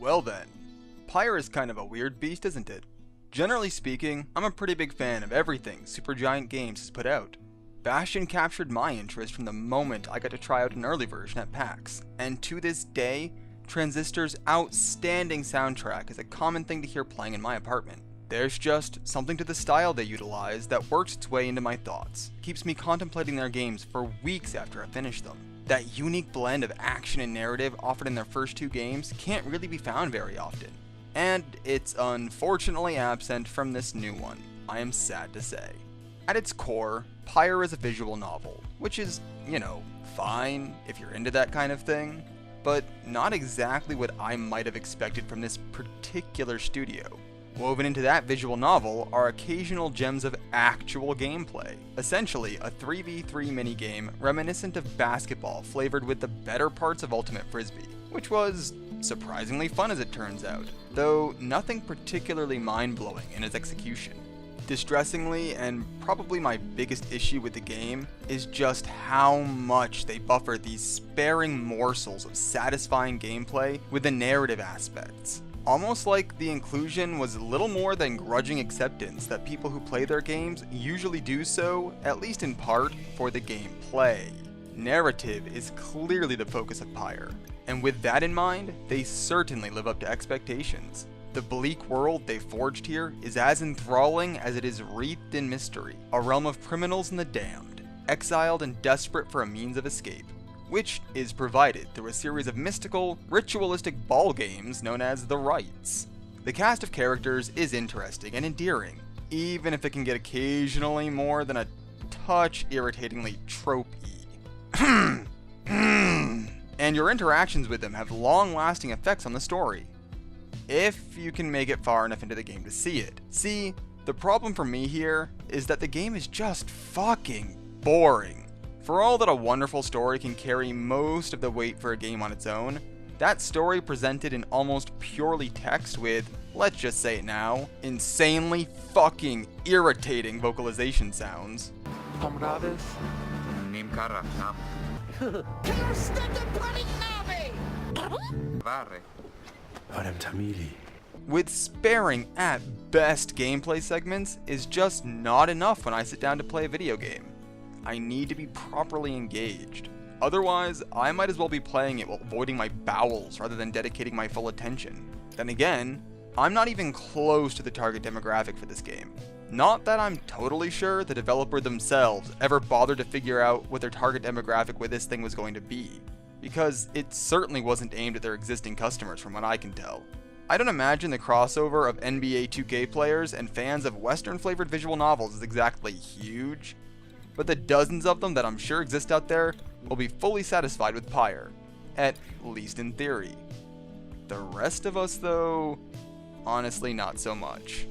Well then, Pyre is kind of a weird beast, isn't it? Generally speaking, I'm a pretty big fan of everything Supergiant Games has put out. Bastion captured my interest from the moment I got to try out an early version at PAX, and to this day, Transistor's outstanding soundtrack is a common thing to hear playing in my apartment. There's just something to the style they utilize that works its way into my thoughts, keeps me contemplating their games for weeks after I finish them. That unique blend of action and narrative offered in their first two games can't really be found very often. And it's unfortunately absent from this new one, I am sad to say. At its core, Pyre is a visual novel, which is, fine if you're into that kind of thing, but not exactly what I might have expected from this particular studio. Woven into that visual novel are occasional gems of actual gameplay, essentially a 3v3 minigame reminiscent of basketball flavored with the better parts of Ultimate Frisbee, which was surprisingly fun as it turns out, though nothing particularly mind-blowing in its execution. Distressingly, and probably my biggest issue with the game, is just how much they buffer these sparing morsels of satisfying gameplay with the narrative aspects. Almost like the inclusion was little more than grudging acceptance that people who play their games usually do so, at least in part, for the gameplay. Narrative is clearly the focus of Pyre, and with that in mind, they certainly live up to expectations. The bleak world they forged here is as enthralling as it is wreathed in mystery, a realm of criminals and the damned, exiled and desperate for a means of escape, which is provided through a series of mystical, ritualistic ball games known as the Rites. The cast of characters is interesting and endearing, even if it can get occasionally more than a touch irritatingly trope-y. And your interactions with them have long-lasting effects on the story, if you can make it far enough into the game to see it. See, the problem for me here is that the game is just fucking boring. For all that a wonderful story can carry most of the weight for a game on its own, that story presented in almost purely text with, let's just say it now, insanely fucking irritating vocalization sounds. Comrades? Nim karakam. Vare. Varem Tamili. With sparing at best gameplay segments is just not enough when I sit down to play a video game. I need to be properly engaged. Otherwise, I might as well be playing it while avoiding my bowels rather than dedicating my full attention. Then again, I'm not even close to the target demographic for this game. Not that I'm totally sure the developer themselves ever bothered to figure out what their target demographic with this thing was going to be, because it certainly wasn't aimed at their existing customers from what I can tell. I don't imagine the crossover of NBA 2K players and fans of Western-flavored visual novels is exactly huge, but the dozens of them that I'm sure exist out there will be fully satisfied with Pyre, at least in theory. The rest of us, though, honestly not so much.